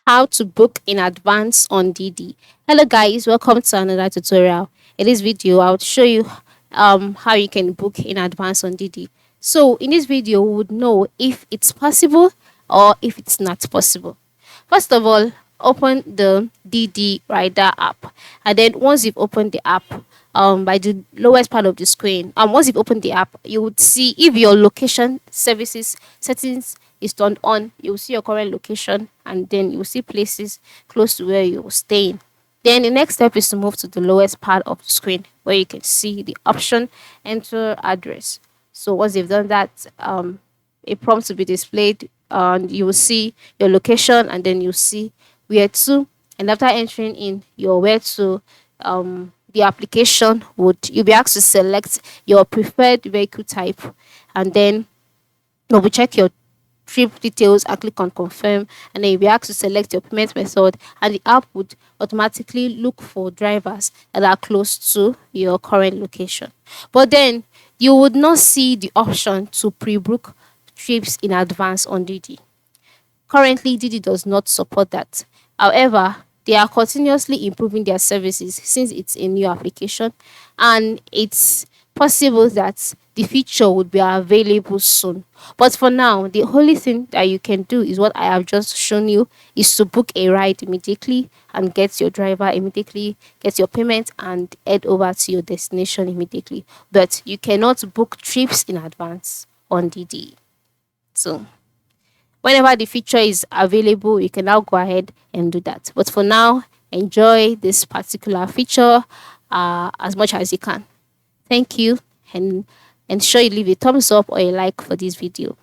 How to book in advance on DiDi. Hello guys, welcome to another tutorial. In this video, I'll show you how you can book in advance on DiDi. So in this video, we would know if it's possible or if it's not possible. First of all, open the DD Rider app, and then once you've opened the app, by the lowest part of the screen, once you've opened the app, you would see if your location services settings is turned on. You'll see your current location, and then you'll see places close to where you're staying. Then the next step is to move to the lowest part of the screen where you can see the option enter address. So once you've done that, a prompt to be displayed, and you will see your location, and then you see where to. And after entering in your where to, the application would you'll be asked to select your preferred vehicle type, and then you will check your trip details and click on confirm, and then you'll be asked to select your payment method, and the app would automatically look for drivers that are close to your current location. But then you would not see the option to pre-book trips in advance on DiDi. Currently, DiDi does not support that. However, they are continuously improving their services since it's a new application, and it's possible that the feature would be available soon. But for now, the only thing that you can do is what I have just shown you, is to book a ride immediately and get your driver immediately, get your payment, and head over to your destination immediately. But you cannot book trips in advance on DiDi. So whenever the feature is available, you can now go ahead and do that. But for now, enjoy this particular feature as much as you can. Thank you, and ensure you leave a thumbs up or a like for this video.